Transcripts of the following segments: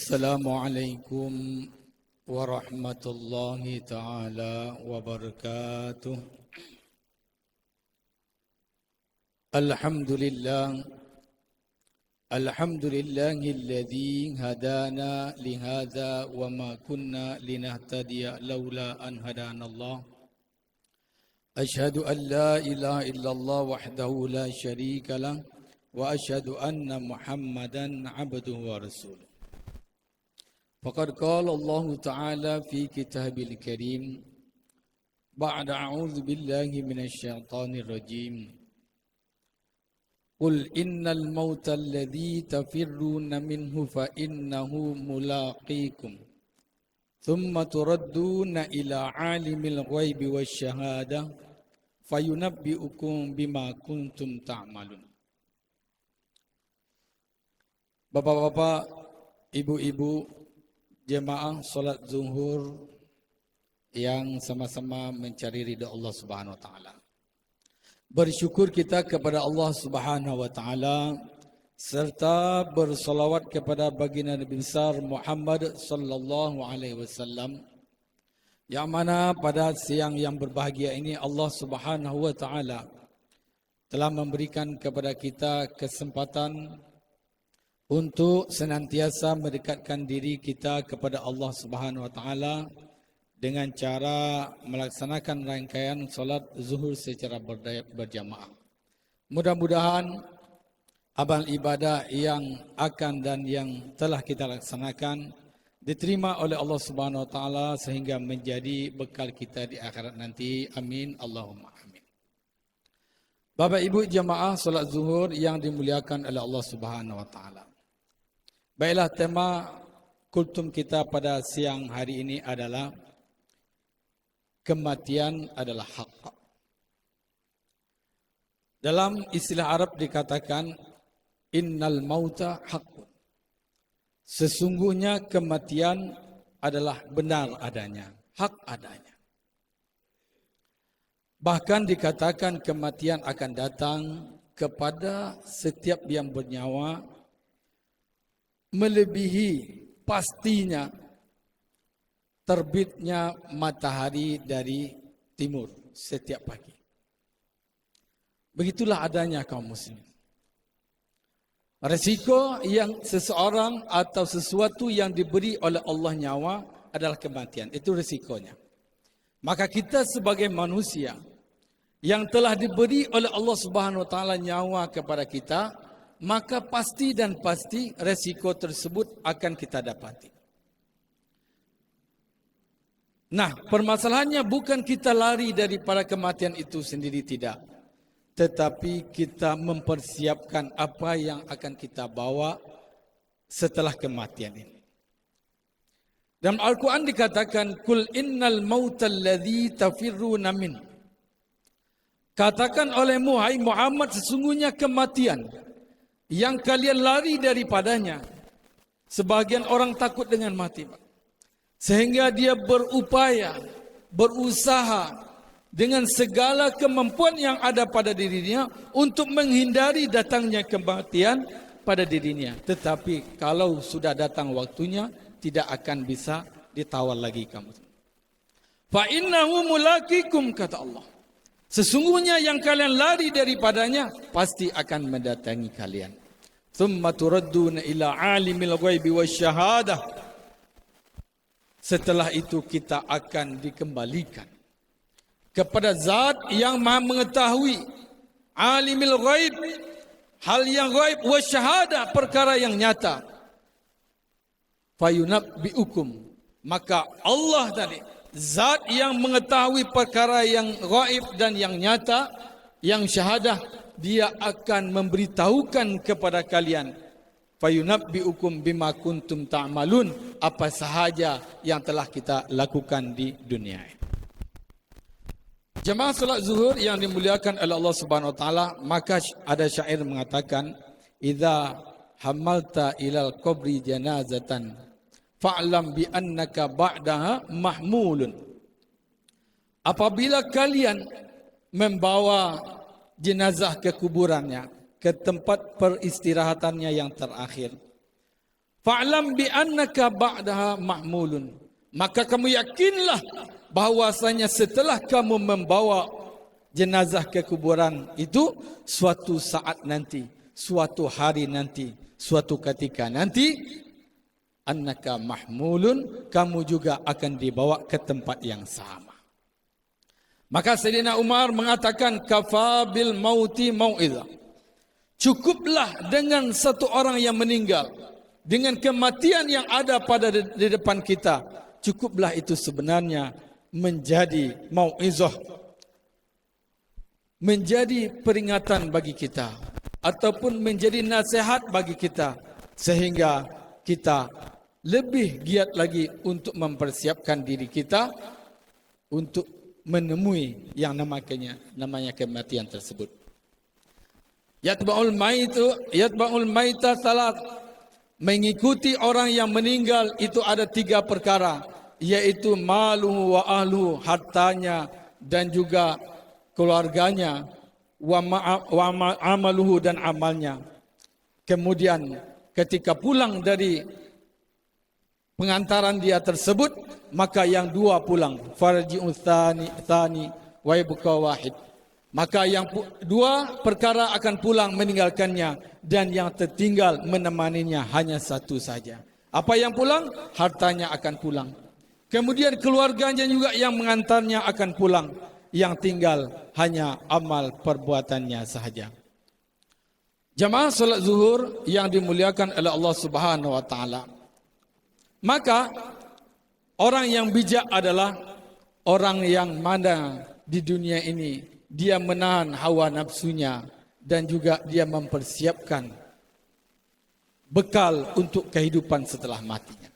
Assalamualaikum warahmatullahi taala wabarakatuh. Alhamdulillahilladzi hadana lihadza wa ma kunna linahtadiya laula an hadanallah. Asyhadu an la ilaha illallah wahdahu la syarika lah wa asyhadu anna Muhammadan abduhu wa rasuluh. Faqad qala Allah Ta'ala fi kitabil karim ba'da a'udzu billahi minasy syaithanir rajim. Qul innal mauta alladzi tafirruna minhu fa innahu mulaqikum thumma turadduna ila 'alimil ghaibi wasyahadah fayunabbi'ukum bima kuntum ta'malun. Bapak-bapak, ibu-ibu, jemaah solat zuhur yang sama-sama mencari ridha Allah Subhanahu wa taala. Bersyukur kita kepada Allah Subhanahu wa taala serta bersolawat kepada baginda Nabi besar Muhammad sallallahu alaihi wasallam, yang mana pada siang yang berbahagia ini Allah Subhanahu wa taala telah memberikan kepada kita kesempatan untuk senantiasa mendekatkan diri kita kepada Allah Subhanahu wa taala dengan cara melaksanakan rangkaian solat zuhur secara berjamaah. Mudah-mudahan amal ibadah yang akan dan yang telah kita laksanakan diterima oleh Allah Subhanahu wa taala sehingga menjadi bekal kita di akhirat nanti. Amin Allahumma amin. Bapak Ibu jemaah solat zuhur yang dimuliakan oleh Allah Subhanahu wa taala. Baiklah, tema kultum kita pada siang hari ini adalah kematian adalah hak. Dalam istilah Arab dikatakan innal mauta haqqun. Sesungguhnya kematian adalah benar adanya, hak adanya. Bahkan dikatakan kematian akan datang kepada setiap yang bernyawa melebihi pastinya terbitnya matahari dari timur setiap pagi. Begitulah adanya kaum muslimin. Resiko yang seseorang atau sesuatu yang diberi oleh Allah nyawa adalah kematian. Itu resikonya. Maka kita sebagai manusia yang telah diberi oleh Allah Subhanahu wa taala nyawa kepada kita, maka pasti dan pasti resiko tersebut akan kita dapati. Nah, permasalahannya bukan kita lari daripada kematian itu sendiri, tidak. Tetapi kita mempersiapkan apa yang akan kita bawa setelah kematian ini. Dalam Al-Quran dikatakan, Kul innal mautal ladzi tafirruna min. Katakan olehmu, hai Muhammad, sesungguhnya kematian yang kalian lari daripadanya. Sebagian orang takut dengan mati, sehingga dia berupaya, berusaha dengan segala kemampuan yang ada pada dirinya untuk menghindari datangnya kematian pada dirinya. Tetapi kalau sudah datang waktunya, tidak akan bisa ditawar lagi kamu. Fa innahu mulaqikum, kata Allah. Sesungguhnya yang kalian lari daripadanya pasti akan mendatangi kalian. Thumma turadduna ila alimil ghaibi wasyahadah. Setelah itu kita akan dikembalikan kepada zat yang maha mengetahui, alimil ghaib, hal yang ghaib, wasyahadah, perkara yang nyata. Fayunabbi'ukum, maka Allah tadi, zat yang mengetahui perkara yang gaib dan yang nyata, yang syahadah, dia akan memberitahukan kepada kalian. Fayunabbi'ukum bima kuntum ta'malun, apa sahaja yang telah kita lakukan di dunia ini. Jemaah salat zuhur yang dimuliakan oleh Allah Subhanahu wa taala, maka ada syair mengatakan, idza hamalta ilal qabri janazatan fa'lam bi annaka ba'daha mahmulun. Apabila kalian membawa jenazah ke kuburannya, ke tempat peristirahatannya yang terakhir, Fa'lam bi annaka ba'daha mahmulun. Maka kamu yakinlah bahwasanya setelah kamu membawa jenazah ke kuburan itu, suatu saat nanti, suatu hari nanti, suatu ketika nanti, annaka mahmulun, kamu juga akan dibawa ke tempat yang sama. Maka Sayyidina Umar mengatakan, kafa bil mauti mau'izah. Cukuplah dengan satu orang yang meninggal, dengan kematian yang ada pada di depan kita, cukuplah itu sebenarnya menjadi mau'izah, menjadi peringatan bagi kita, ataupun menjadi nasihat bagi kita, sehingga kita lebih giat lagi untuk mempersiapkan diri kita untuk menemui yang namanya kematian tersebut. Yatba'ul maita salat, mengikuti orang yang meninggal itu ada 3 perkara, yaitu maluhu wa ahluhu, hartanya dan juga keluarganya, wa amaluhu, dan amalnya. Kemudian ketika pulang dari pengantaran dia tersebut, maka yang 2 pulang, farji'u tsani wa yabqa wahid. Maka yang 2 perkara akan pulang meninggalkannya, dan yang tertinggal menemaninya hanya 1 saja. Apa yang pulang? Hartanya akan pulang. Kemudian keluarganya juga yang mengantarnya akan pulang. Yang tinggal hanya amal perbuatannya sahaja. Jamaah salat zuhur yang dimuliakan oleh Allah Subhanahu wa taala. Maka orang yang bijak adalah orang yang mana di dunia ini dia menahan hawa nafsunya dan juga dia mempersiapkan bekal untuk kehidupan setelah matinya.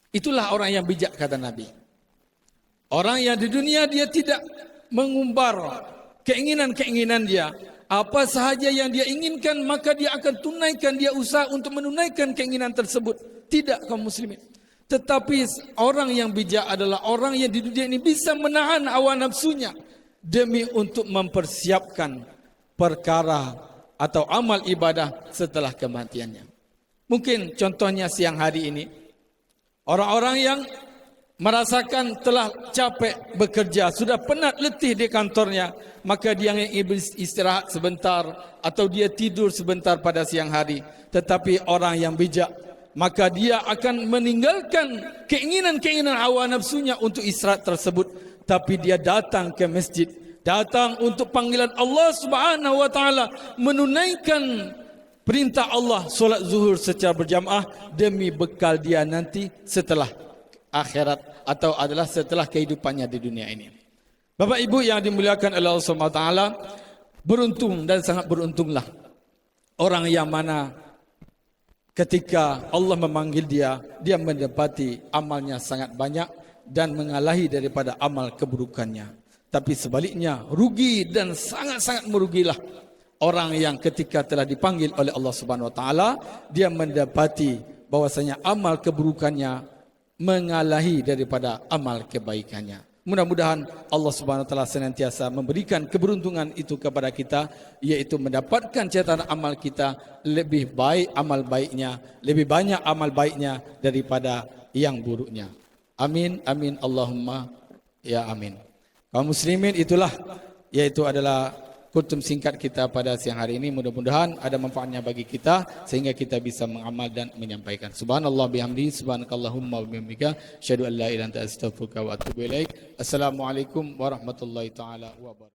Itulah orang yang bijak, kata Nabi. Orang yang di dunia dia tidak mengumbar keinginan-keinginan dia. Apa sahaja yang dia inginkan maka dia akan tunaikan, dia usaha untuk menunaikan keinginan tersebut. Tidak, kaum muslimin. Tetapi orang yang bijak adalah orang yang di dunia ini bisa menahan hawa nafsunya demi untuk mempersiapkan perkara atau amal ibadah setelah kematiannya. Mungkin contohnya siang hari ini, orang-orang yang merasakan telah capek bekerja, sudah penat letih di kantornya, maka dia ingin istirahat sebentar atau dia tidur sebentar pada siang hari. Tetapi orang yang bijak, maka dia akan meninggalkan keinginan-keinginan hawa nafsunya untuk istirahat tersebut, tapi dia datang ke masjid, datang untuk panggilan Allah Subhanahu wa taala, menunaikan perintah Allah solat zuhur secara berjamaah demi bekal dia nanti setelah akhirat atau adalah setelah kehidupannya di dunia ini. Bapak Ibu yang dimuliakan oleh Allah Subhanahu wa taala, beruntung dan sangat beruntunglah orang yang mana ketika Allah memanggil dia, dia mendapati amalnya sangat banyak dan mengalahi daripada amal keburukannya. Tapi sebaliknya, rugi dan sangat-sangat merugilah orang yang ketika telah dipanggil oleh Allah Subhanahu wa taala, dia mendapati bahwasanya amal keburukannya mengalahi daripada amal kebaikannya. Mudah-mudahan Allah Subhanahu wa taala senantiasa memberikan keberuntungan itu kepada kita, yaitu mendapatkan catatan amal kita lebih baik amal baiknya, lebih banyak amal baiknya daripada yang buruknya. Amin, amin, Allahumma ya amin. Kaum muslimin, itulah yaitu adalah kutub singkat kita pada siang hari ini. Mudah-mudahan ada manfaatnya bagi kita sehingga kita bisa mengamal dan menyampaikan. Subhanallah bihamdi, subhanakallahumma wa bihamdika, asyhadu an la ilaha illa anta astaghfiruka wa atubu ilaik. Assalamualaikum warahmatullahi taala wabarakatuh.